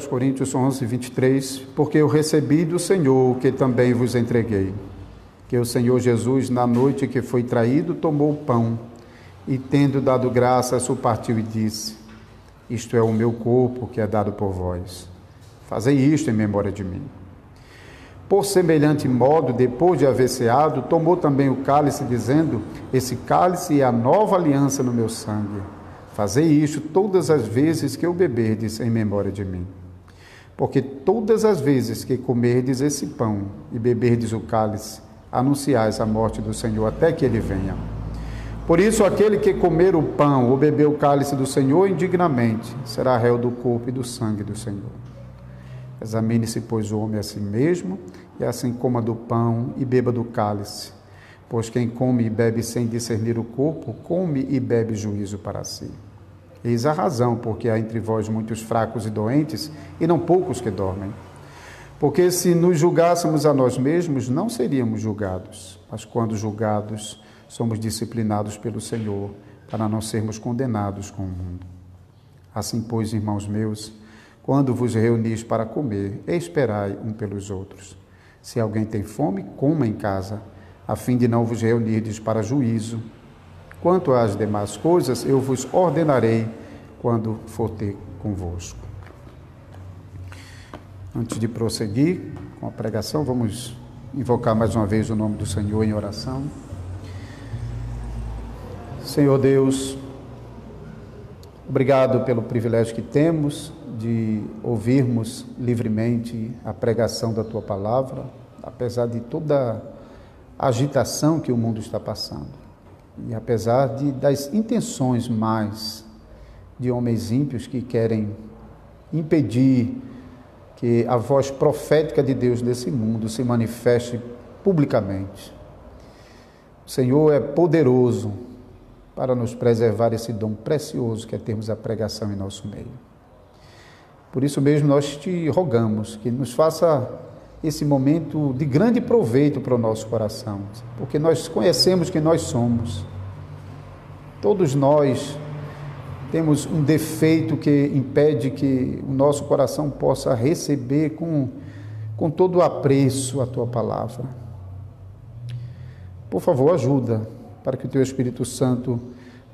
aos Coríntios 11, 23, porque eu recebi do Senhor o que também vos entreguei, que o Senhor Jesus, na noite que foi traído, tomou o pão e, tendo dado graças, o partiu e disse: isto é o meu corpo que é dado por vós. Fazei isto em memória de mim. Por semelhante modo, depois de haver ceado, tomou também o cálice, dizendo: esse cálice é a nova aliança no meu sangue. Fazei isto todas as vezes que o beberdes em memória de mim. Porque todas as vezes que comerdes esse pão e beberdes o cálice, anunciais a morte do Senhor até que ele venha. Por isso, aquele que comer o pão ou beber o cálice do Senhor indignamente, será réu do corpo e do sangue do Senhor. Examine-se, pois, o homem a si mesmo, e assim coma do pão e beba do cálice. Pois quem come e bebe sem discernir o corpo, come e bebe juízo para si. Eis a razão, porque há entre vós muitos fracos e doentes, e não poucos que dormem. Porque se nos julgássemos a nós mesmos, não seríamos julgados. Mas quando julgados, somos disciplinados pelo Senhor, para não sermos condenados com o mundo. Assim, pois, irmãos meus, quando vos reunis para comer, esperai um pelos outros. Se alguém tem fome, coma em casa, a fim de não vos reunirdes para juízo. Quanto às demais coisas, eu vos ordenarei quando for ter convosco. Antes de prosseguir com a pregação, vamos invocar mais uma vez o nome do Senhor em oração. Senhor Deus, obrigado pelo privilégio que temos de ouvirmos livremente a pregação da Tua Palavra, apesar de toda a agitação que o mundo está passando e apesar das intenções mais de homens ímpios que querem impedir que a voz profética de Deus nesse mundo se manifeste publicamente. O Senhor é poderoso para nos preservar esse dom precioso que é termos a pregação em nosso meio. Por isso mesmo nós te rogamos que nos faça esse momento de grande proveito para o nosso coração, porque nós conhecemos quem nós somos. Todos nós temos um defeito que impede que o nosso coração possa receber com todo o apreço a Tua Palavra. Por favor, ajuda para que o Teu Espírito Santo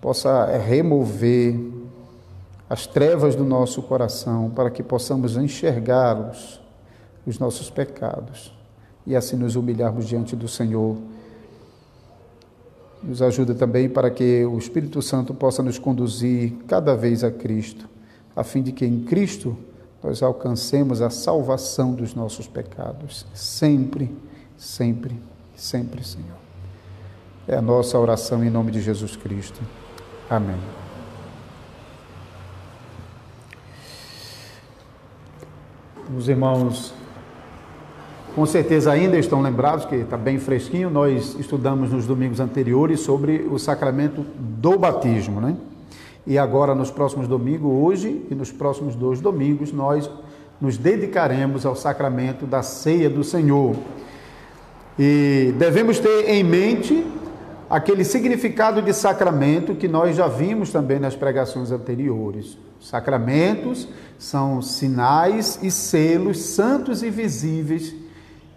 possa remover as trevas do nosso coração, para que possamos enxergar os nossos pecados e assim nos humilharmos diante do Senhor. Nos ajuda também para que o Espírito Santo possa nos conduzir cada vez a Cristo, a fim de que em Cristo nós alcancemos a salvação dos nossos pecados. Sempre, sempre, sempre, Senhor. É a nossa oração em nome de Jesus Cristo. Amém. Os irmãos com certeza ainda estão lembrados, que está bem fresquinho, nós estudamos nos domingos anteriores sobre o sacramento do batismo, né? E agora nos próximos domingos, hoje e nos próximos 2 domingos, nós nos dedicaremos ao sacramento da ceia do Senhor. E devemos ter em mente aquele significado de sacramento que nós já vimos também nas pregações anteriores. Sacramentos são sinais e selos santos e visíveis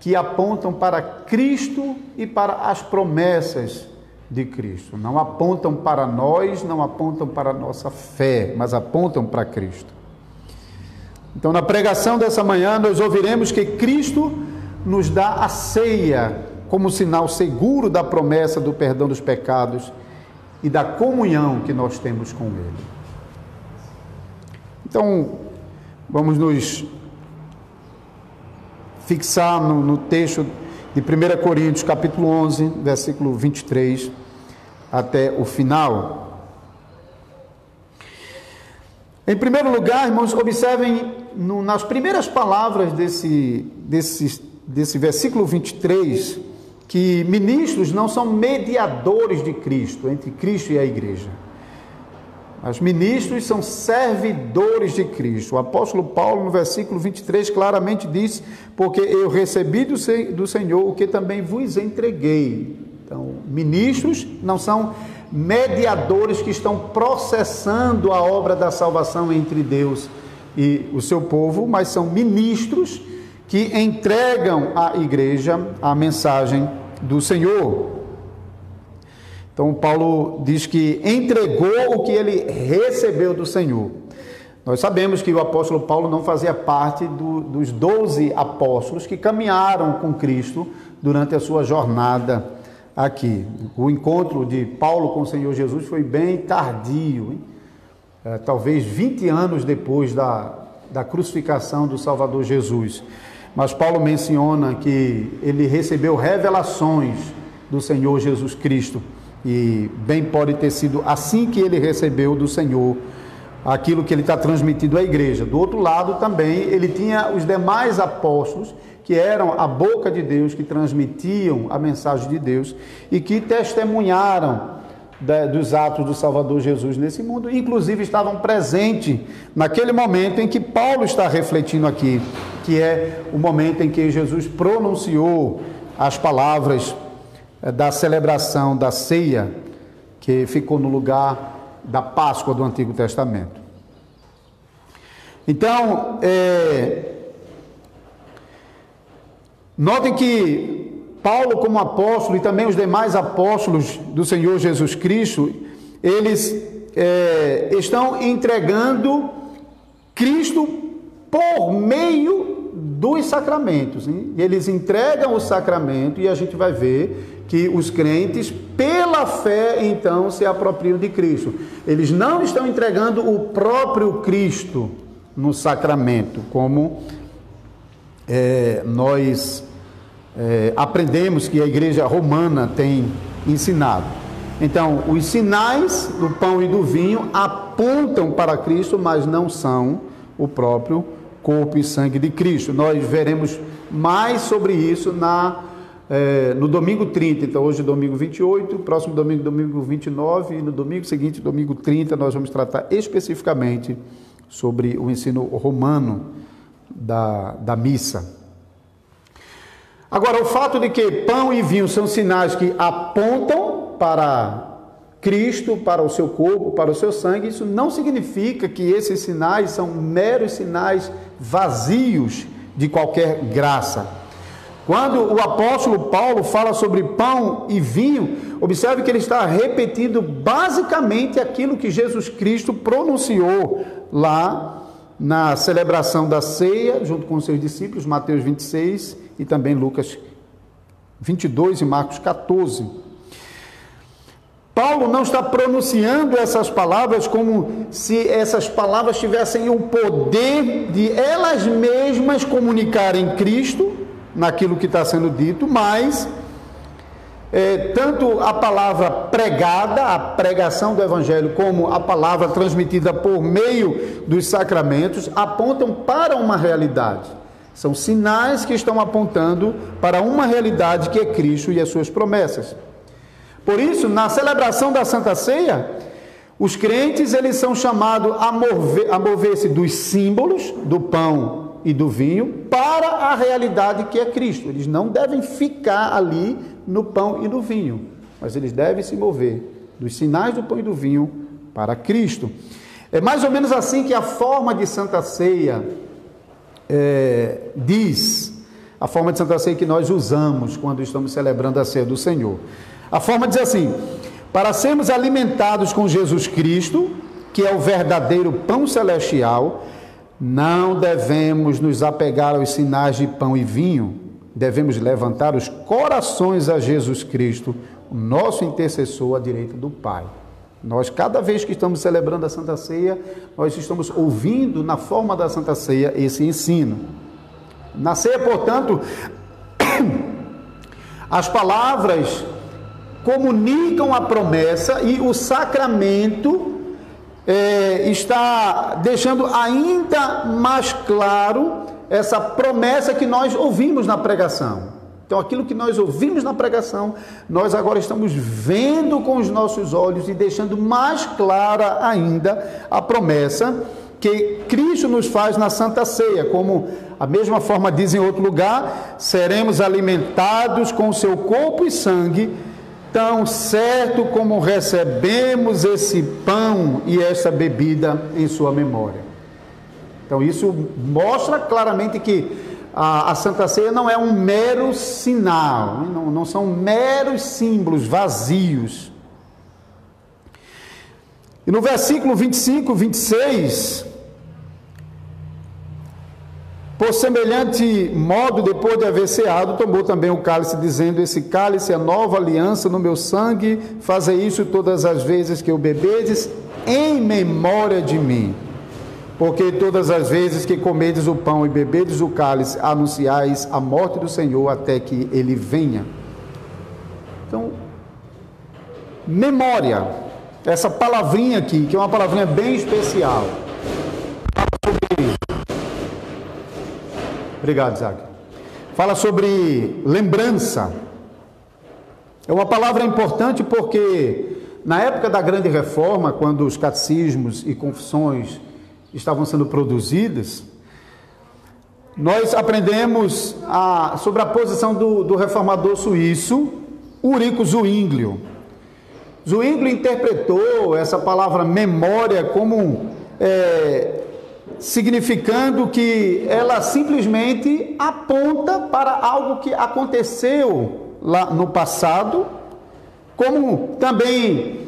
que apontam para Cristo e para as promessas de Cristo. Não apontam para nós, não apontam para a nossa fé, mas apontam para Cristo. Então, na pregação dessa manhã, nós ouviremos que Cristo nos dá a ceia como sinal seguro da promessa do perdão dos pecados e da comunhão que nós temos com Ele. Então, vamos nos fixar no texto de 1 Coríntios, capítulo 11, versículo 23, até o final. Em primeiro lugar, irmãos, observem nas primeiras palavras desse versículo 23, que ministros não são mediadores de Cristo, entre Cristo e a igreja. Os ministros são servidores de Cristo. O apóstolo Paulo, no versículo 23, claramente diz: porque eu recebi do Senhor o que também vos entreguei. Então, ministros não são mediadores que estão processando a obra da salvação entre Deus e o seu povo, mas são ministros que entregam à igreja a mensagem do Senhor. Então Paulo diz que entregou o que ele recebeu do Senhor. Nós sabemos que o apóstolo Paulo não fazia parte dos 12 apóstolos que caminharam com Cristo durante a sua jornada aqui. O encontro de Paulo com o Senhor Jesus foi bem tardio, talvez 20 anos depois da crucificação do Salvador Jesus. Mas Paulo menciona que ele recebeu revelações do Senhor Jesus Cristo, e bem pode ter sido assim que ele recebeu do Senhor aquilo que ele está transmitindo à igreja. Do outro lado também, ele tinha os demais apóstolos, que eram a boca de Deus, que transmitiam a mensagem de Deus e que testemunharam dos atos do Salvador Jesus nesse mundo, inclusive estavam presentes naquele momento em que Paulo está refletindo aqui, que é o momento em que Jesus pronunciou as palavras da celebração da ceia, que ficou no lugar da Páscoa do Antigo Testamento. Então, notem que Paulo, como apóstolo, e também os demais apóstolos do Senhor Jesus Cristo, eles estão entregando Cristo por meio dos sacramentos. Hein? Eles entregam o sacramento e a gente vai ver que os crentes, pela fé, então, se apropriam de Cristo. Eles não estão entregando o próprio Cristo no sacramento, como nós aprendemos que a igreja romana tem ensinado. Então, os sinais do pão e do vinho apontam para Cristo, mas não são o próprio corpo e sangue de Cristo. Nós veremos mais sobre isso no domingo 30, então hoje é domingo 28, próximo domingo, domingo 29, e no domingo seguinte, domingo 30, nós vamos tratar especificamente sobre o ensino romano da missa. Agora, o fato de que pão e vinho são sinais que apontam para Cristo, para o seu corpo, para o seu sangue, isso não significa que esses sinais são meros sinais vazios de qualquer graça. Quando o apóstolo Paulo fala sobre pão e vinho, observe que ele está repetindo basicamente aquilo que Jesus Cristo pronunciou lá na celebração da ceia, junto com os seus discípulos, Mateus 26 e também Lucas 22 e Marcos 14. Paulo não está pronunciando essas palavras como se essas palavras tivessem o poder de elas mesmas comunicarem Cristo naquilo que está sendo dito, mas tanto a palavra pregada, a pregação do Evangelho, como a palavra transmitida por meio dos sacramentos, apontam para uma realidade. São sinais que estão apontando para uma realidade que é Cristo e as suas promessas. Por isso, na celebração da Santa Ceia, os crentes eles são chamados a mover-se dos símbolos do pão e do vinho para a realidade que é Cristo. Eles não devem ficar ali no pão e no vinho, mas eles devem se mover dos sinais do pão e do vinho para Cristo. É mais ou menos assim que a forma de Santa Ceia diz, a forma de Santa Ceia que nós usamos quando estamos celebrando a ceia do Senhor. A forma diz assim: para sermos alimentados com Jesus Cristo, que é o verdadeiro pão celestial, não devemos nos apegar aos sinais de pão e vinho, devemos levantar os corações a Jesus Cristo, o nosso intercessor à direita do Pai. Nós, cada vez que estamos celebrando a Santa Ceia, nós estamos ouvindo na forma da Santa Ceia esse ensino. Na ceia, portanto, as palavras comunicam a promessa e o sacramento está deixando ainda mais claro essa promessa que nós ouvimos na pregação. Então, aquilo que nós ouvimos na pregação, nós agora estamos vendo com os nossos olhos e deixando mais clara ainda a promessa que Cristo nos faz na Santa Ceia. Como a mesma forma diz em outro lugar, seremos alimentados com o seu corpo e sangue, tão certo como recebemos esse pão e essa bebida em sua memória. Então isso mostra claramente que a Santa Ceia não é um mero sinal, não são meros símbolos vazios. E no versículo 25, 26, por semelhante modo, depois de haver ceado, tomou também o cálice, dizendo: esse cálice é a nova aliança no meu sangue, fazei isso todas as vezes que o bebedes, em memória de mim. Porque todas as vezes que comedes o pão e bebedes o cálice, anunciais a morte do Senhor até que ele venha. Então, memória, essa palavrinha aqui, que é uma palavrinha bem especial. Obrigado, Isaac. Fala sobre lembrança. É uma palavra importante porque na época da Grande Reforma, quando os catecismos e confissões estavam sendo produzidas, nós aprendemos sobre a posição do reformador suíço, Ulrico Zwinglio. Zwinglio interpretou essa palavra memória como significando que ela simplesmente aponta para algo que aconteceu lá no passado, como também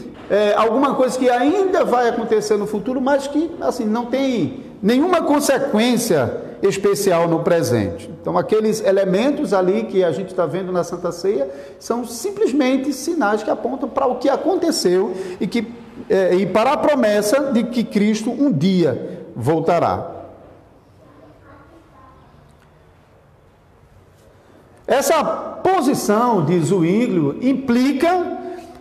alguma coisa que ainda vai acontecer no futuro, mas que assim não tem nenhuma consequência especial no presente. Então aqueles elementos ali que a gente está vendo na Santa Ceia são simplesmente sinais que apontam para o que aconteceu e para a promessa de que Cristo um dia voltará. Essa posição de Zwinglio implica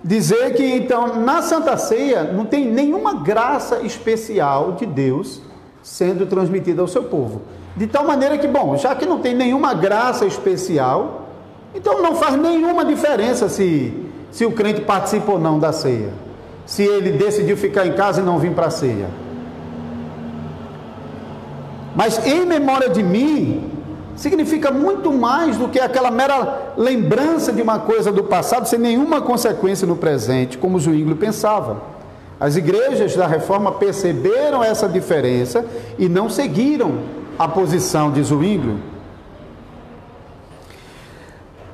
dizer que, então, na Santa Ceia não tem nenhuma graça especial de Deus sendo transmitida ao seu povo. De tal maneira que, bom, já que não tem nenhuma graça especial, então não faz nenhuma diferença se o crente participa ou não da ceia, se ele decidiu ficar em casa e não vir para a ceia. Mas em memória de mim significa muito mais do que aquela mera lembrança de uma coisa do passado sem nenhuma consequência no presente, como Zwinglio pensava. As igrejas da Reforma perceberam essa diferença e não seguiram a posição de Zwinglio.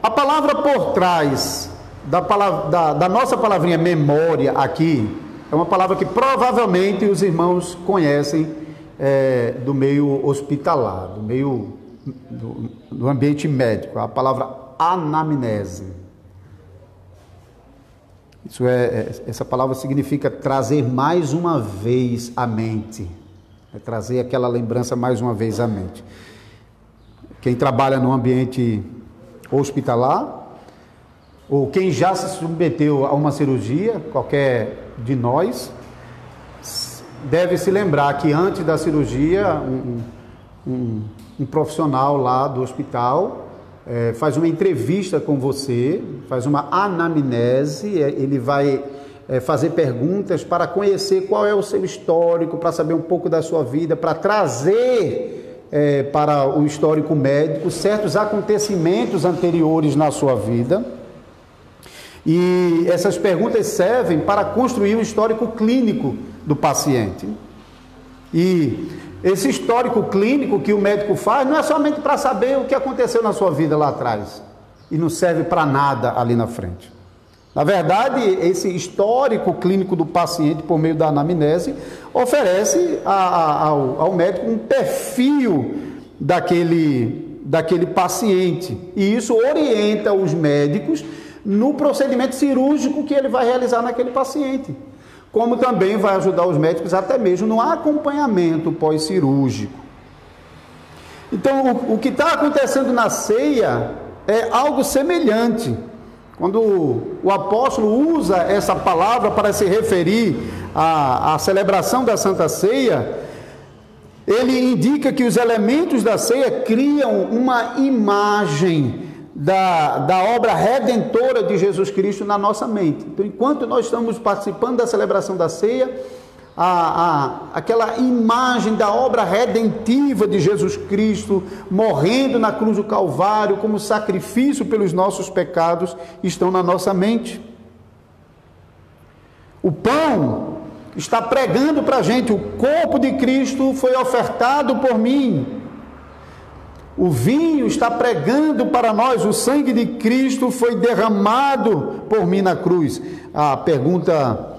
A palavra por trás da nossa palavrinha memória aqui é uma palavra que provavelmente os irmãos conhecem do meio hospitalar, do meio do ambiente médico, a palavra anamnese. Essa palavra significa trazer mais uma vez à mente, trazer aquela lembrança mais uma vez à mente. Quem trabalha no ambiente hospitalar, ou quem já se submeteu a uma cirurgia, qualquer de nós, deve se lembrar que antes da cirurgia, um profissional lá do hospital faz uma entrevista com você, faz uma anamnese, ele vai fazer perguntas para conhecer qual é o seu histórico, para saber um pouco da sua vida, para trazer para o histórico médico certos acontecimentos anteriores na sua vida. E essas perguntas servem para construir um histórico clínico do paciente. E esse histórico clínico que o médico faz não é somente para saber o que aconteceu na sua vida lá atrás e não serve para nada ali na frente. Na verdade, esse histórico clínico do paciente, por meio da anamnese, oferece ao médico um perfil daquele paciente, e isso orienta os médicos no procedimento cirúrgico que ele vai realizar naquele paciente, como também vai ajudar os médicos até mesmo no acompanhamento pós-cirúrgico. Então, o que está acontecendo na ceia é algo semelhante. Quando o apóstolo usa essa palavra para se referir à celebração da Santa Ceia, ele indica que os elementos da ceia criam uma imagem da obra redentora de Jesus Cristo na nossa mente. Então, enquanto nós estamos participando da celebração da ceia, aquela imagem da obra redentiva de Jesus Cristo, morrendo na cruz do Calvário como sacrifício pelos nossos pecados, estão na nossa mente. O pão está pregando para a gente: o corpo de Cristo foi ofertado por mim. O vinho está pregando para nós: o sangue de Cristo foi derramado por mim na cruz. A pergunta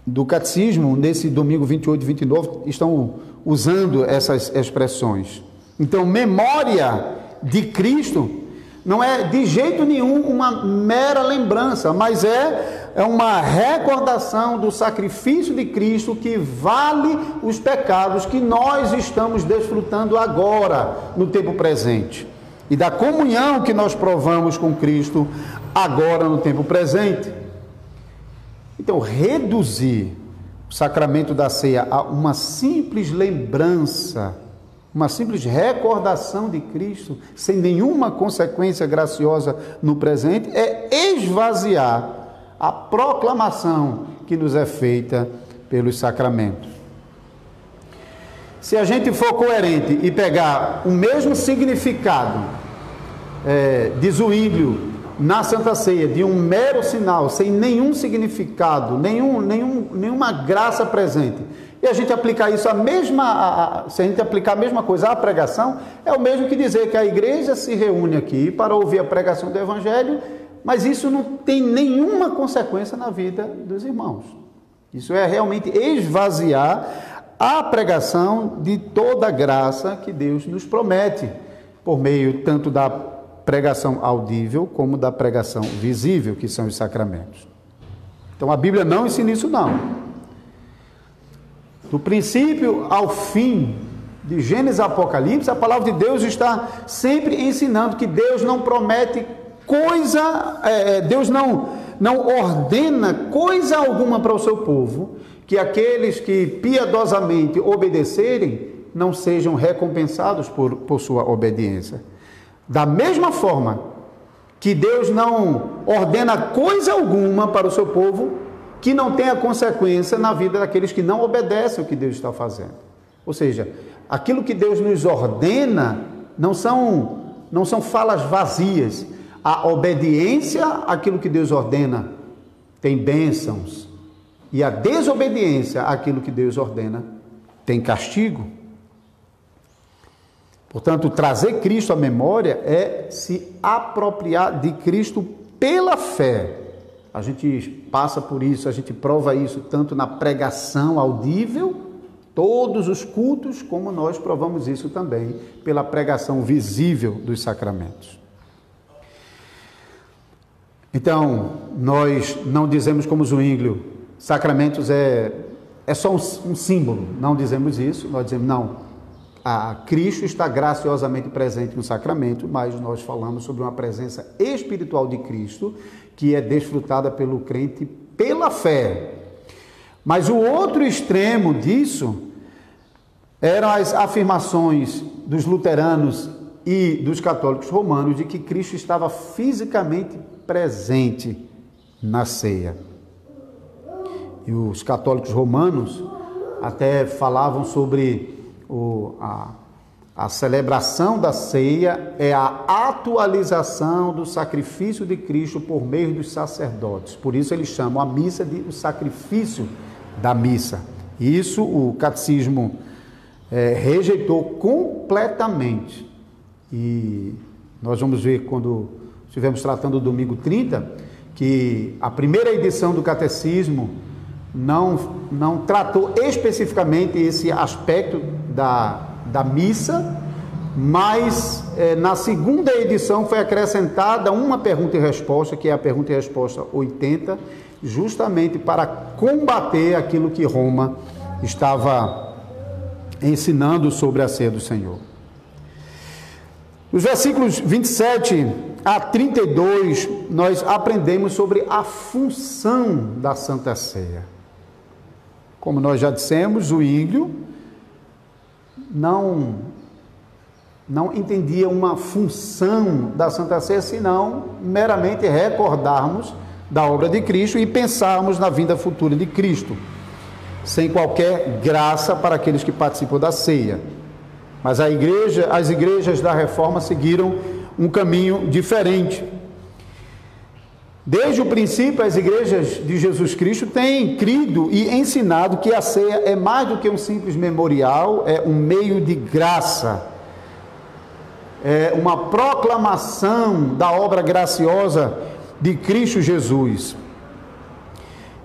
do catecismo, nesse domingo 28 e 29, estão usando essas expressões. Então, memória de Cristo não é de jeito nenhum uma mera lembrança, mas é uma recordação do sacrifício de Cristo que vale os pecados que nós estamos desfrutando agora, no tempo presente, e da comunhão que nós provamos com Cristo agora no tempo presente. Então, reduzir o sacramento da ceia a uma simples lembrança, uma simples recordação de Cristo, sem nenhuma consequência graciosa no presente, é esvaziar a proclamação que nos é feita pelos sacramentos. Se a gente for coerente e pegar o mesmo significado de zoílio na Santa Ceia, de um mero sinal, sem nenhum significado, nenhuma graça presente, e a gente aplicar isso se a gente aplicar a mesma coisa à pregação, é o mesmo que dizer que a igreja se reúne aqui para ouvir a pregação do Evangelho, mas isso não tem nenhuma consequência na vida dos irmãos. Isso é realmente esvaziar a pregação de toda a graça que Deus nos promete, por meio tanto da pregação audível como da pregação visível, que são os sacramentos. Então a Bíblia não ensina isso não. Do princípio ao fim, de Gênesis a Apocalipse, a palavra de Deus está sempre ensinando que Deus não promete coisa, Deus não ordena coisa alguma para o seu povo, que aqueles que piedosamente obedecerem não sejam recompensados por sua obediência. Da mesma forma que Deus não ordena coisa alguma para o seu povo que não tenha consequência na vida daqueles que não obedecem o que Deus está fazendo. Ou seja, aquilo que Deus nos ordena não são falas vazias. A obediência àquilo que Deus ordena tem bênçãos, e a desobediência àquilo que Deus ordena tem castigo. Portanto, trazer Cristo à memória é se apropriar de Cristo pela fé. A gente passa por isso, a gente prova isso tanto na pregação audível, todos os cultos, como nós provamos isso também pela pregação visível dos sacramentos. Então, nós não dizemos como Zwinglio, sacramentos é só um símbolo, não dizemos isso, nós dizemos não. Cristo está graciosamente presente no sacramento, mas nós falamos sobre uma presença espiritual de Cristo que é desfrutada pelo crente pela fé. Mas o outro extremo disso eram as afirmações dos luteranos e dos católicos romanos de que Cristo estava fisicamente presente na ceia. E os católicos romanos até falavam sobre a celebração da ceia é a atualização do sacrifício de Cristo por meio dos sacerdotes. Por isso eles chamam a missa de o sacrifício da missa. Isso o catecismo rejeitou completamente. E nós vamos ver quando estivemos tratando do domingo 30, que a primeira edição do catecismo não tratou especificamente esse aspecto da missa, mas na segunda edição foi acrescentada uma pergunta e resposta, que é a pergunta e resposta 80, justamente para combater aquilo que Roma estava ensinando sobre a ceia do Senhor. Nos versículos 27 a 32, nós aprendemos sobre a função da Santa Ceia. Como nós já dissemos, o Zwinglio não entendia uma função da Santa Ceia, senão meramente recordarmos da obra de Cristo e pensarmos na vinda futura de Cristo, sem qualquer graça para aqueles que participam da ceia. Mas as igrejas da Reforma seguiram um caminho diferente. Desde o princípio, as igrejas de Jesus Cristo têm crido e ensinado que a ceia é mais do que um simples memorial, é um meio de graça, é uma proclamação da obra graciosa de Cristo Jesus.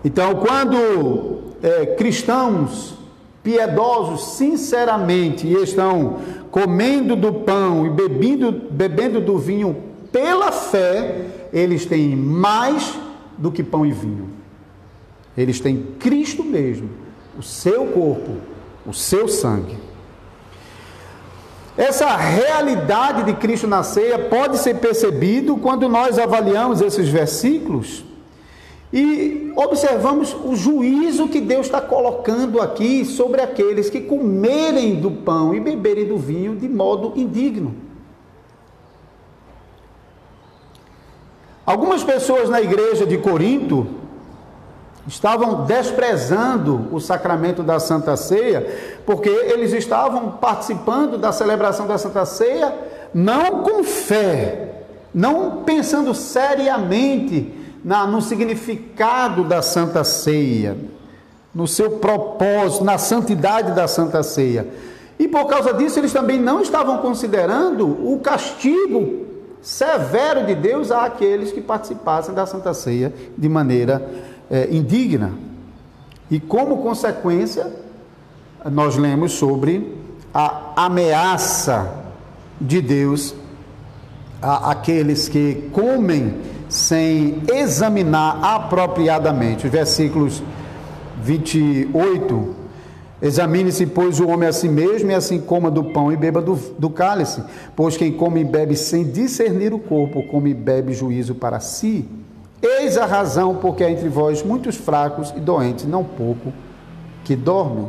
Então, quando cristãos piedosos sinceramente estão comendo do pão e bebendo do vinho pela fé, eles têm mais do que pão e vinho. Eles têm Cristo mesmo, o seu corpo, o seu sangue. Essa realidade de Cristo na ceia pode ser percebido quando nós avaliamos esses versículos e observamos o juízo que Deus está colocando aqui sobre aqueles que comerem do pão e beberem do vinho de modo indigno. Algumas pessoas na igreja de Corinto estavam desprezando o sacramento da Santa Ceia, porque eles estavam participando da celebração da Santa Ceia não com fé, não pensando seriamente no significado da Santa Ceia, no seu propósito, na santidade da Santa Ceia. E por causa disso, eles também não estavam considerando o castigo severo de Deus àqueles que participassem da Santa Ceia de maneira indigna. E como consequência, nós lemos sobre a ameaça de Deus àqueles que comem sem examinar apropriadamente. Os versículos 28: examine-se, pois, o homem a si mesmo, e assim coma do pão e beba do cálice, pois quem come e bebe sem discernir o corpo, come e bebe juízo para si. Eis a razão porque há entre vós muitos fracos e doentes, não pouco que dormem.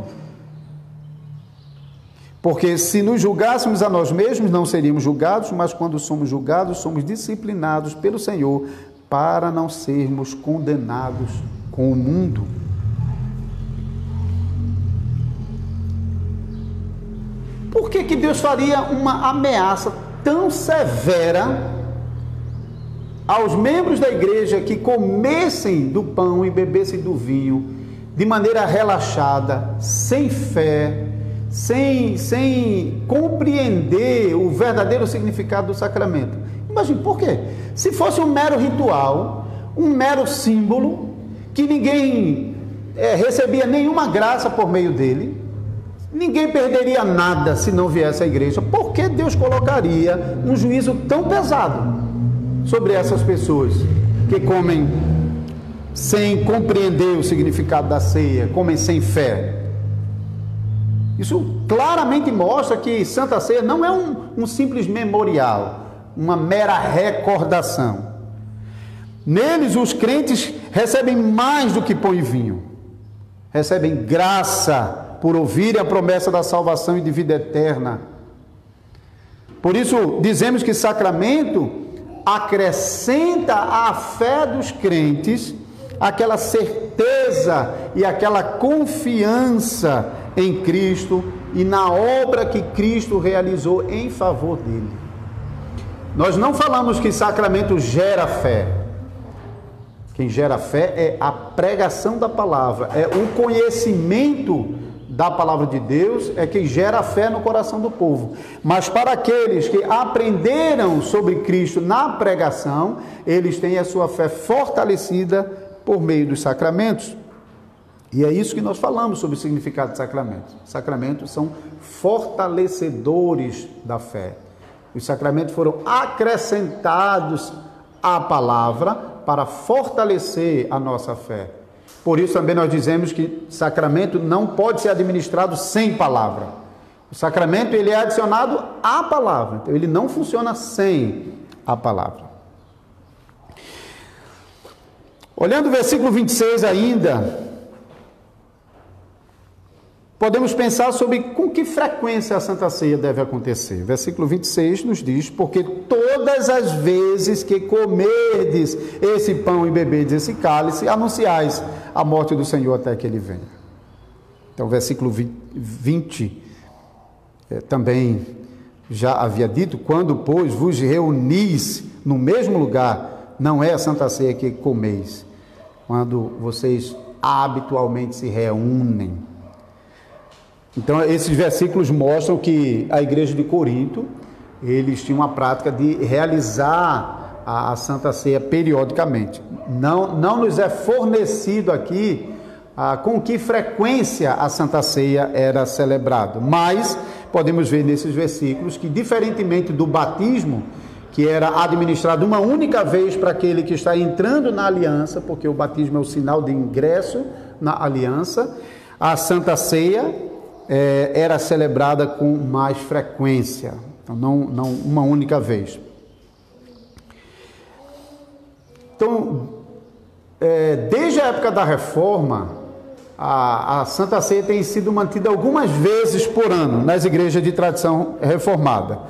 Porque se nos julgássemos a nós mesmos, não seríamos julgados, mas quando somos julgados, somos disciplinados pelo Senhor, para não sermos condenados com o mundo. Por que Deus faria uma ameaça tão severa aos membros da igreja que comessem do pão e bebessem do vinho de maneira relaxada, sem fé, sem compreender o verdadeiro significado do sacramento? Imagine, por quê? Se fosse um mero ritual, um mero símbolo, que ninguém recebia nenhuma graça por meio dele, ninguém perderia nada se não viesse à igreja. Por que Deus colocaria um juízo tão pesado sobre essas pessoas que comem sem compreender o significado da ceia, comem sem fé? Isso claramente mostra que Santa Ceia não é um simples memorial, uma mera recordação. Neles os crentes recebem mais do que pão e vinho, recebem graça por ouvirem a promessa da salvação e de vida eterna. Por isso dizemos que sacramento acrescenta à fé dos crentes aquela certeza e aquela confiança em Cristo e na obra que Cristo realizou em favor dele. Nós não falamos que sacramento gera fé. Quem gera fé é a pregação da palavra, é o conhecimento da palavra de Deus, é que gera fé no coração do povo. Mas para aqueles que aprenderam sobre Cristo na pregação, eles têm a sua fé fortalecida por meio dos sacramentos. E é isso que nós falamos sobre o significado de sacramentos. Sacramentos são fortalecedores da fé. Os sacramentos foram acrescentados à palavra para fortalecer a nossa fé. Por isso também nós dizemos que sacramento não pode ser administrado sem palavra. O sacramento ele é adicionado à palavra, então ele não funciona sem a palavra. Olhando o versículo 26 ainda, podemos pensar sobre com que frequência a Santa Ceia deve acontecer. Versículo 26 nos diz: porque todas as vezes que comerdes esse pão e beberdes esse cálice, anunciais a morte do Senhor até que ele venha. Então, versículo 20 também já havia dito: quando, pois, vos reunis no mesmo lugar, não é a Santa Ceia que comeis, quando vocês habitualmente se reúnem. Então, esses versículos mostram que a igreja de Corinto, eles tinham uma prática de realizar a Santa Ceia periodicamente. Não nos é fornecido aqui com que frequência a Santa Ceia era celebrada, mas podemos ver nesses versículos que, diferentemente do batismo, que era administrado uma única vez para aquele que está entrando na aliança, porque o batismo é o sinal de ingresso na aliança, a Santa Ceia era celebrada com mais frequência, então não uma única vez. Então, desde a época da Reforma, a Santa Ceia tem sido mantida algumas vezes por ano nas igrejas de tradição reformada.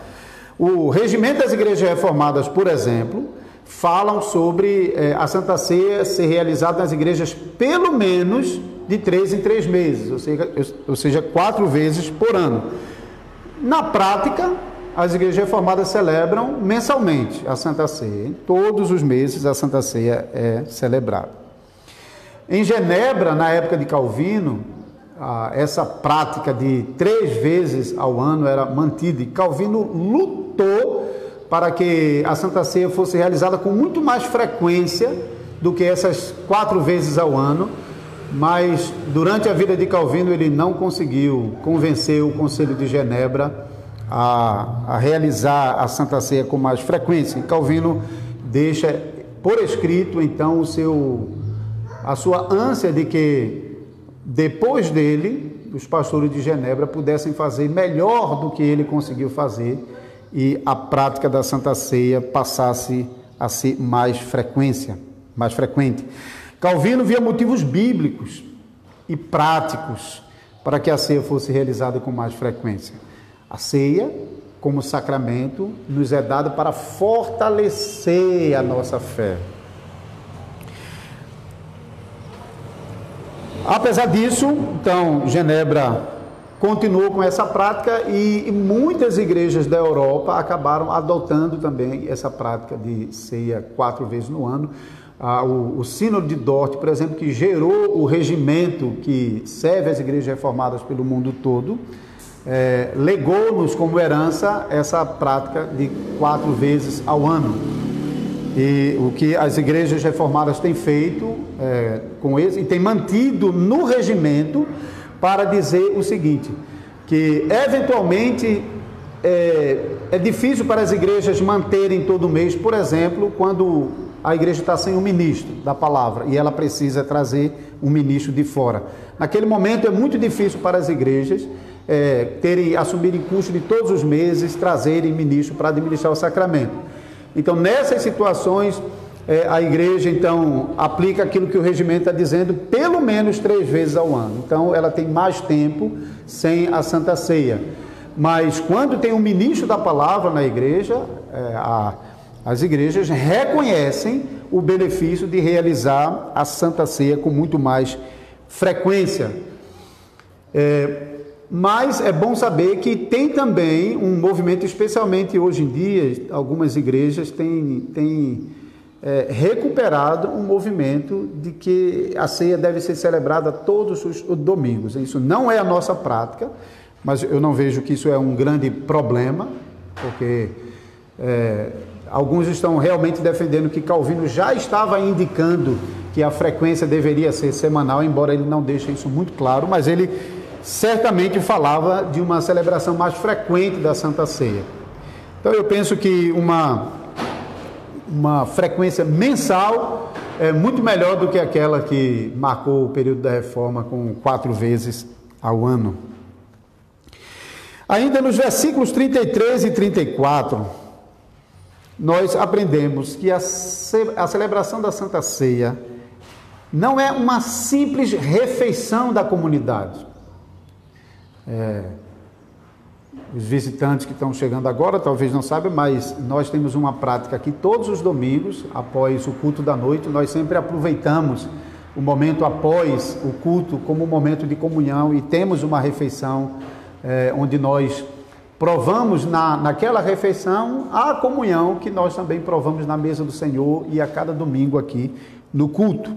O regimento das igrejas reformadas, por exemplo, falam sobre a Santa Ceia ser realizada nas igrejas pelo menos de 3 em 3 meses, ou seja, 4 vezes por ano. Na prática, as igrejas reformadas celebram mensalmente a Santa Ceia. Em todos os meses a Santa Ceia é celebrada. Em Genebra, na época de Calvino, essa prática de 3 vezes ao ano era mantida, e Calvino lutou para que a Santa Ceia fosse realizada com muito mais frequência do que essas 4 vezes ao ano, mas durante a vida de Calvino ele não conseguiu convencer o Conselho de Genebra a realizar a Santa Ceia com mais frequência. E Calvino deixa por escrito então a sua ânsia de que depois dele os pastores de Genebra pudessem fazer melhor do que ele conseguiu fazer e a prática da Santa Ceia passasse a ser mais frequente. Calvino via motivos bíblicos e práticos para que a ceia fosse realizada com mais frequência. A ceia, como sacramento, nos é dada para fortalecer a nossa fé. Apesar disso, então, Genebra continuou com essa prática e muitas igrejas da Europa acabaram adotando também essa prática de ceia 4 vezes no ano. O Sínodo de Dort, por exemplo, que gerou o regimento que serve às igrejas reformadas pelo mundo todo, legou-nos como herança essa prática de 4 vezes ao ano. E o que as igrejas reformadas têm feito com esse, e têm mantido no regimento para dizer o seguinte, que eventualmente é difícil para as igrejas manterem todo mês, por exemplo, quando a igreja está sem um ministro da palavra e ela precisa trazer um ministro de fora. Naquele momento é muito difícil para as igrejas assumirem custo de todos os meses, trazerem ministro para administrar o sacramento. Então, nessas situações, a igreja, então, aplica aquilo que o regimento está dizendo, pelo menos 3 vezes ao ano. Então, ela tem mais tempo sem a Santa Ceia. Mas, quando tem um ministro da palavra na igreja, as igrejas reconhecem o benefício de realizar a Santa Ceia com muito mais frequência. Mas é bom saber que tem também um movimento, especialmente hoje em dia, algumas igrejas têm recuperado um movimento de que a ceia deve ser celebrada todos os domingos. Isso não é a nossa prática, mas eu não vejo que isso é um grande problema, porque alguns estão realmente defendendo que Calvino já estava indicando que a frequência deveria ser semanal, embora ele não deixe isso muito claro, mas ele certamente falava de uma celebração mais frequente da Santa Ceia. Então eu penso que uma frequência mensal é muito melhor do que aquela que marcou o período da Reforma com 4 vezes ao ano. Ainda nos versículos 33 e 34, nós aprendemos que a celebração da Santa Ceia não é uma simples refeição da comunidade. Os visitantes que estão chegando agora talvez não saibam, mas nós temos uma prática aqui todos os domingos, após o culto da noite, nós sempre aproveitamos o momento após o culto como um momento de comunhão e temos uma refeição onde nós provamos naquela refeição a comunhão que nós também provamos na mesa do Senhor e a cada domingo aqui no culto.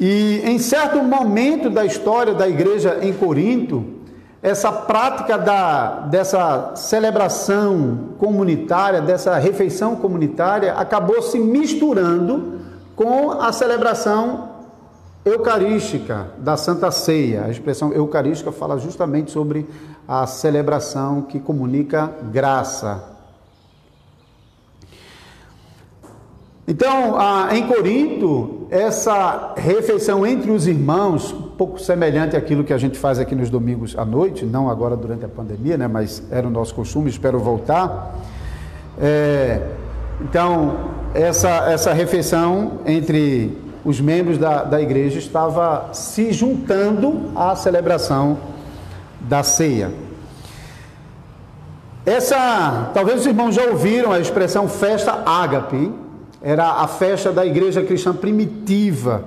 E em certo momento da história da igreja em Corinto, essa prática dessa celebração comunitária, dessa refeição comunitária, acabou se misturando com a celebração eucarística da Santa Ceia. A expressão eucarística fala justamente sobre a celebração que comunica graça. Então, em Corinto, essa refeição entre os irmãos, um pouco semelhante àquilo que a gente faz aqui nos domingos à noite, não agora durante a pandemia, né, mas era o nosso costume, espero voltar. Então, essa refeição entre os membros da igreja estava se juntando à celebração da ceia. Talvez os irmãos já ouviram a expressão festa ágape. Era a festa da igreja cristã primitiva.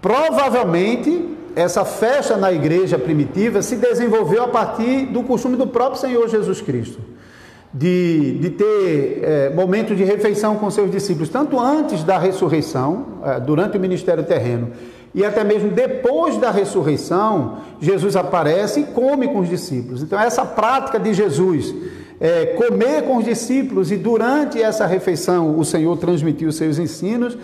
Provavelmente, essa festa na igreja primitiva se desenvolveu a partir do costume do próprio Senhor Jesus Cristo, de ter momento de refeição com seus discípulos, tanto antes da ressurreição, durante o ministério terreno, e até mesmo depois da ressurreição, Jesus aparece e come com os discípulos. Então, essa prática de Jesus, comer com os discípulos, e durante essa refeição o Senhor transmitiu os seus ensinos,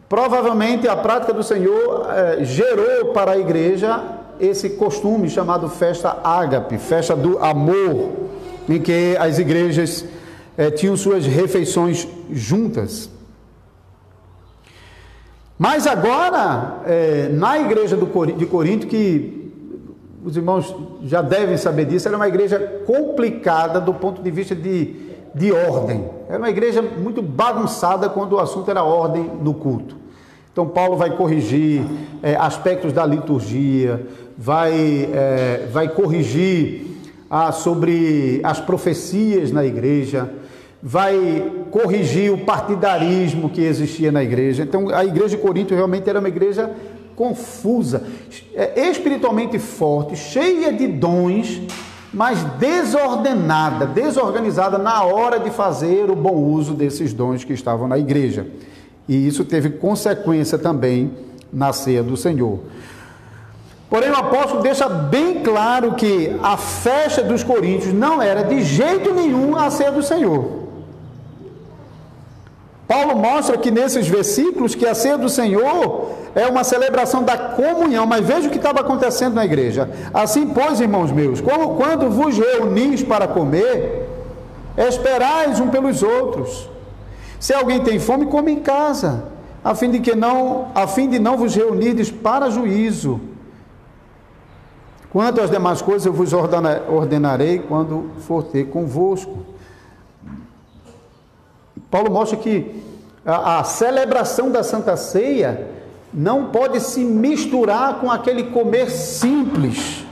provavelmente a prática do Senhor gerou para a igreja esse costume chamado festa ágape, festa do amor, em que as igrejas tinham suas refeições juntas. Mas agora, na igreja de Corinto, que os irmãos já devem saber disso, era uma igreja complicada do ponto de vista de ordem. Era uma igreja muito bagunçada quando o assunto era ordem no culto. Então Paulo vai corrigir aspectos da liturgia, vai corrigir sobre as profecias na igreja, vai corrigir o partidarismo que existia na igreja. Então a igreja de Corinto realmente era uma igreja confusa, espiritualmente forte, cheia de dons, mas desorganizada na hora de fazer o bom uso desses dons que estavam na igreja. E isso teve consequência também na ceia do Senhor. Porém, o apóstolo deixa bem claro que a festa dos coríntios não era de jeito nenhum a ceia do Senhor. Paulo mostra que nesses versículos que a ceia do Senhor é uma celebração da comunhão, mas veja o que estava acontecendo na igreja. Assim, pois, irmãos meus, como quando vos reunis para comer, esperais um pelos outros. Se alguém tem fome, come em casa, a fim de não vos reunirdes para juízo. Quanto às demais coisas, eu vos ordenarei quando for ter convosco. Paulo mostra que a celebração da Santa Ceia não pode se misturar com aquele comer simples,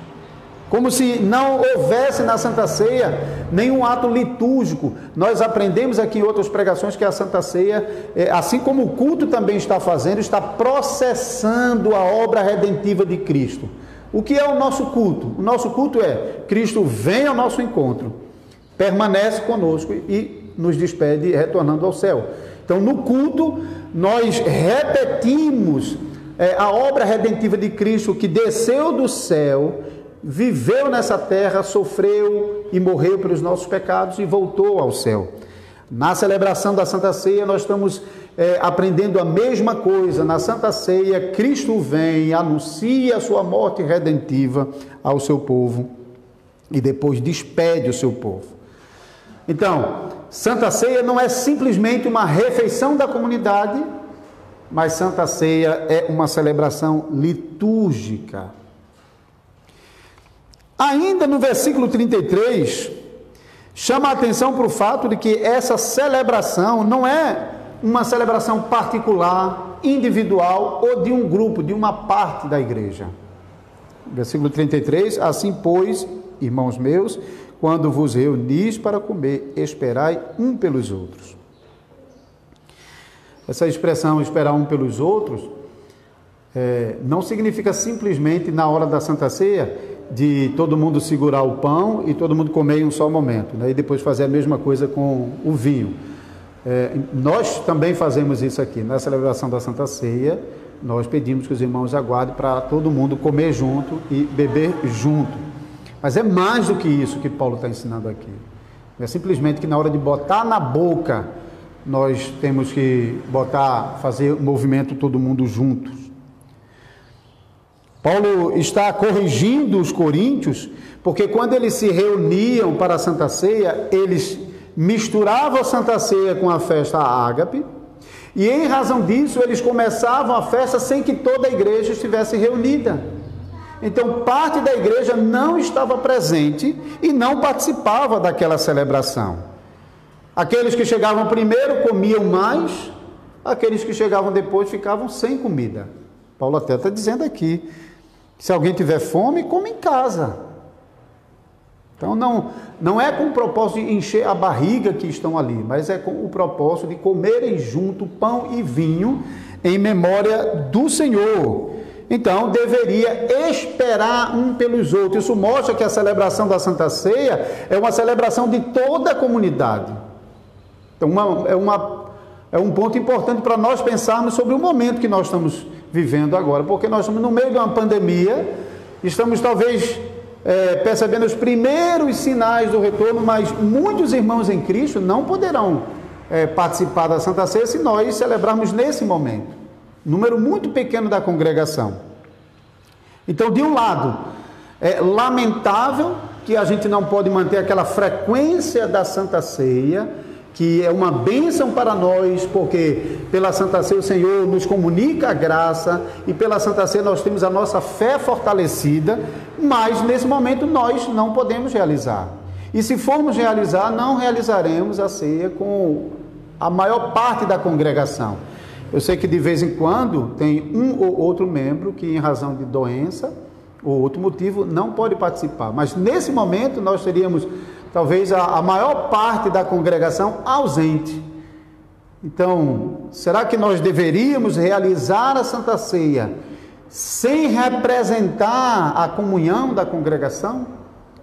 como se não houvesse na Santa Ceia nenhum ato litúrgico. Nós aprendemos aqui em outras pregações que a Santa Ceia, assim como o culto também está fazendo, está processando a obra redentiva de Cristo. O que é o nosso culto? O nosso culto é Cristo vem ao nosso encontro, permanece conosco e nos despede retornando ao céu. Então, no culto, nós repetimos a obra redentiva de Cristo, que desceu do céu, viveu nessa terra, sofreu e morreu pelos nossos pecados e voltou ao céu. Na celebração da Santa Ceia, nós estamos aprendendo a mesma coisa. Na Santa Ceia, Cristo vem, anuncia a sua morte redentiva ao seu povo e depois despede o seu povo. Então, Santa Ceia não é simplesmente uma refeição da comunidade, mas Santa Ceia é uma celebração litúrgica. Ainda no versículo 33, chama a atenção para o fato de que essa celebração não é uma celebração particular, individual ou de um grupo, de uma parte da igreja. Versículo 33, assim pois, irmãos meus, quando vos reunis para comer, esperai um pelos outros. Essa expressão, esperar um pelos outros, não significa simplesmente na hora da Santa Ceia de todo mundo segurar o pão e todo mundo comer em um só momento, né? E depois fazer a mesma coisa com o vinho. Nós também fazemos isso aqui, na celebração da Santa Ceia. Nós pedimos que os irmãos aguardem para todo mundo comer junto e beber junto. Mas é mais do que isso que Paulo está ensinando aqui. Não é simplesmente que na hora de botar na boca, nós temos que fazer o movimento todo mundo juntos. Paulo está corrigindo os coríntios, porque quando eles se reuniam para a Santa Ceia, eles misturavam a Santa Ceia com a festa ágape, e em razão disso eles começavam a festa sem que toda a igreja estivesse reunida. Então parte da igreja não estava presente e não participava daquela celebração. Aqueles que chegavam primeiro comiam mais, aqueles que chegavam depois ficavam sem comida. Paulo até está dizendo aqui, se alguém tiver fome, come em casa. Então não é com o propósito de encher a barriga que estão ali, mas é com o propósito de comerem junto pão e vinho em memória do Senhor. Então deveria esperar um pelos outros. Isso mostra que a celebração da Santa Ceia é uma celebração de toda a comunidade. Então é um ponto importante para nós pensarmos sobre o momento que nós estamos vivendo agora, porque nós estamos no meio de uma pandemia, estamos talvez percebendo os primeiros sinais do retorno, mas muitos irmãos em Cristo não poderão participar da Santa Ceia se nós celebrarmos nesse momento. Número muito pequeno da congregação. Então, de um lado, é lamentável que a gente não pode manter aquela frequência da Santa Ceia, que é uma bênção para nós, porque pela Santa Ceia o Senhor nos comunica a graça, e pela Santa Ceia nós temos a nossa fé fortalecida, mas nesse momento nós não podemos realizar. E se formos realizar, não realizaremos a ceia com a maior parte da congregação. Eu sei que de vez em quando tem um ou outro membro que, em razão de doença ou outro motivo, não pode participar, mas nesse momento nós teríamos talvez a maior parte da congregação ausente. Então, será que nós deveríamos realizar a Santa Ceia sem representar a comunhão da congregação?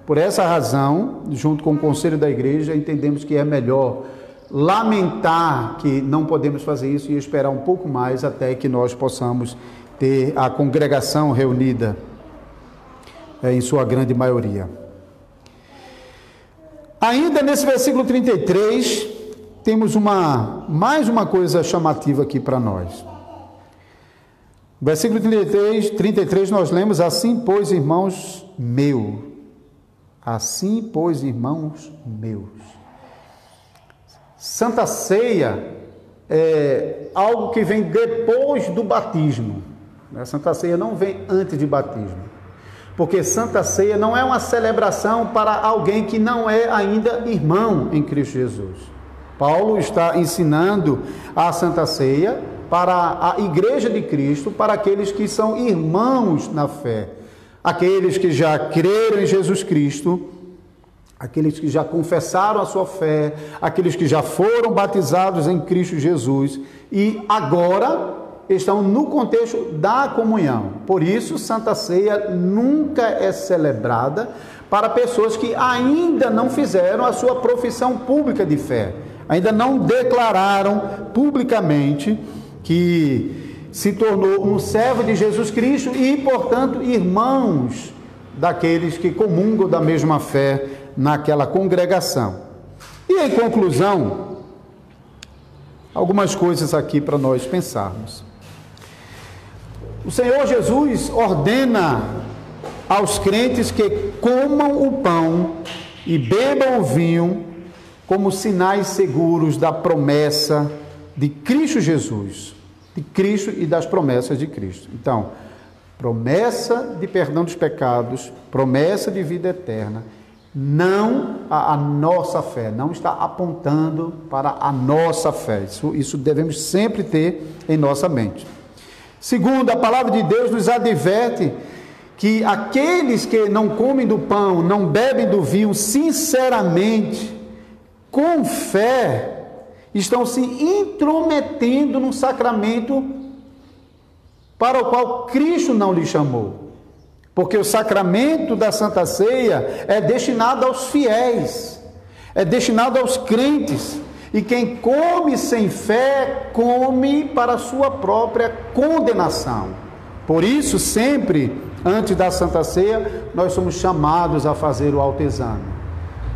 Por essa razão, junto com o conselho da igreja, entendemos que é melhor lamentar que não podemos fazer isso e esperar um pouco mais até que nós possamos ter a congregação reunida em sua grande maioria. Ainda nesse versículo 33, temos mais uma coisa chamativa aqui para nós. Versículo 33 nós lemos: assim, pois, irmãos meus. Santa Ceia é algo que vem depois do batismo. A Santa Ceia não vem antes de batismo. Porque Santa Ceia não é uma celebração para alguém que não é ainda irmão em Cristo Jesus. Paulo está ensinando a Santa Ceia para a Igreja de Cristo, para aqueles que são irmãos na fé, aqueles que já creram em Jesus Cristo, aqueles que já confessaram a sua fé, aqueles que já foram batizados em Cristo Jesus e agora estão no contexto da comunhão. Por isso, Santa Ceia nunca é celebrada para pessoas que ainda não fizeram a sua profissão pública de fé, ainda não declararam publicamente que se tornou um servo de Jesus Cristo e, portanto, irmãos daqueles que comungam da mesma fé naquela congregação. E, em conclusão, algumas coisas aqui para nós pensarmos. O Senhor Jesus ordena aos crentes que comam o pão e bebam o vinho como sinais seguros da promessa de Cristo Jesus, de Cristo e das promessas de Cristo. Então, promessa de perdão dos pecados, promessa de vida eterna, não a nossa fé, não está apontando para a nossa fé. Isso devemos sempre ter em nossa mente. Segundo, a palavra de Deus nos adverte que aqueles que não comem do pão, não bebem do vinho, sinceramente, com fé, estão se intrometendo no sacramento para o qual Cristo não lhe chamou. Porque o sacramento da Santa Ceia é destinado aos fiéis, é destinado aos crentes. E quem come sem fé, come para a sua própria condenação. Por isso, sempre, antes da Santa Ceia, nós somos chamados a fazer o autoexame.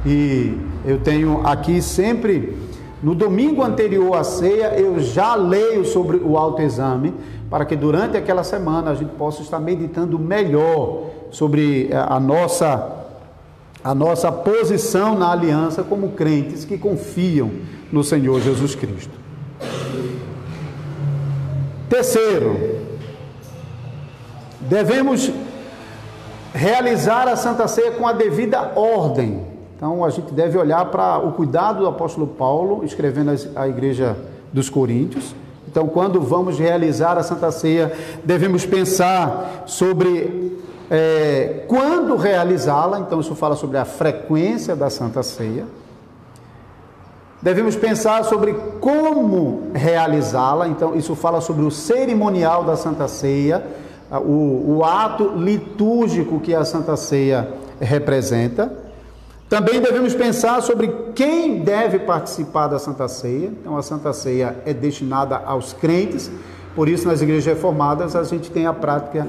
E eu tenho aqui sempre, no domingo anterior à ceia, eu já leio sobre o autoexame, para que durante aquela semana a gente possa estar meditando melhor sobre a nossa posição na aliança como crentes que confiam no Senhor Jesus Cristo. Terceiro, devemos realizar a Santa Ceia com a devida ordem. Então a gente deve olhar para o cuidado do apóstolo Paulo, escrevendo à igreja dos Coríntios. Então, quando vamos realizar a Santa Ceia, devemos pensar sobre quando realizá-la. Então, isso fala sobre a frequência da Santa Ceia. Devemos pensar sobre como realizá-la. Então, isso fala sobre o cerimonial da Santa Ceia, o ato litúrgico que a Santa Ceia representa. Também devemos pensar sobre quem deve participar da Santa Ceia. Então, a Santa Ceia é destinada aos crentes, por isso, nas igrejas reformadas, a gente tem a prática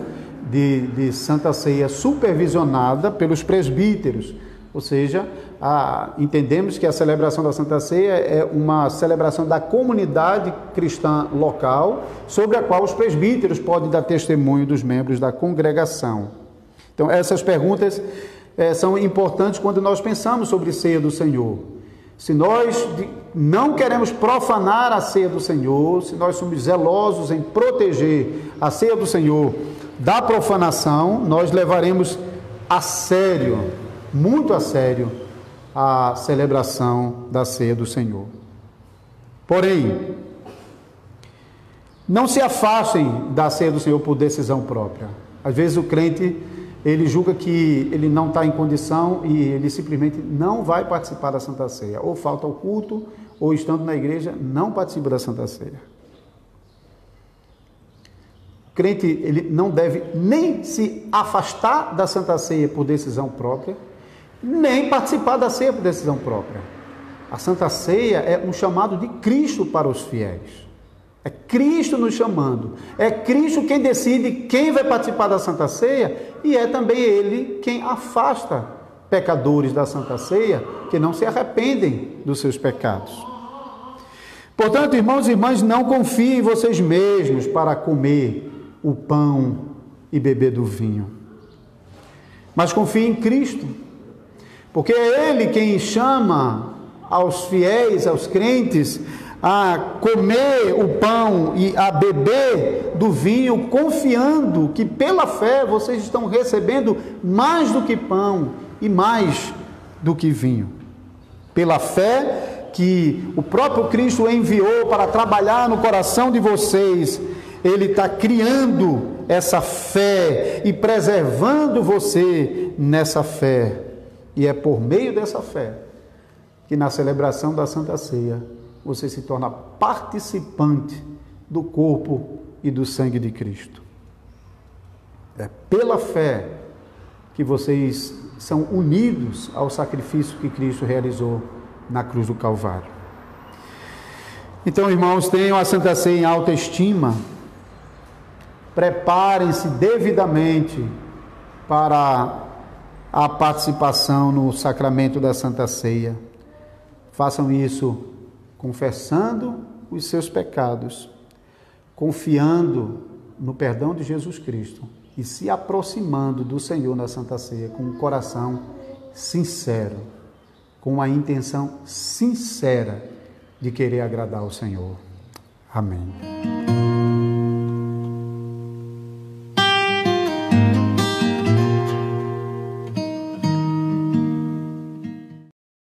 de Santa Ceia supervisionada pelos presbíteros, ou seja, entendemos que a celebração da Santa Ceia é uma celebração da comunidade cristã local, sobre a qual os presbíteros podem dar testemunho dos membros da congregação. Então, essas perguntas são importantes quando nós pensamos sobre ceia do Senhor. Se nós não queremos profanar a ceia do Senhor, se nós somos zelosos em proteger a ceia do Senhor da profanação, nós levaremos a sério, muito a sério, a celebração da ceia do Senhor. Porém, não se afastem da ceia do Senhor por decisão própria. Às vezes o crente, ele julga que ele não está em condição e ele simplesmente não vai participar da Santa Ceia. Ou falta ao culto, ou estando na igreja, não participa da Santa Ceia. O crente, ele não deve nem se afastar da Santa Ceia por decisão própria, nem participar da ceia por decisão própria. A Santa Ceia é um chamado de Cristo para os fiéis. É Cristo nos chamando. É Cristo quem decide quem vai participar da Santa Ceia e é também Ele quem afasta pecadores da Santa Ceia que não se arrependem dos seus pecados. Portanto, irmãos e irmãs, não confiem em vocês mesmos para comer o pão e beber do vinho, mas confiem em Cristo, porque é Ele quem chama aos fiéis, aos crentes, a comer o pão e a beber do vinho, confiando que pela fé vocês estão recebendo mais do que pão e mais do que vinho. Pela fé que o próprio Cristo enviou para trabalhar no coração de vocês, Ele está criando essa fé e preservando você nessa fé. E é por meio dessa fé que na celebração da Santa Ceia você se torna participante do corpo e do sangue de Cristo. É pela fé que vocês são unidos ao sacrifício que Cristo realizou na cruz do Calvário. Então, irmãos, tenham a Santa Ceia em alta estima, preparem-se devidamente para a participação no sacramento da Santa Ceia. Façam isso confessando os seus pecados, confiando no perdão de Jesus Cristo e se aproximando do Senhor na Santa Ceia com um coração sincero, com a intenção sincera de querer agradar ao Senhor. Amém.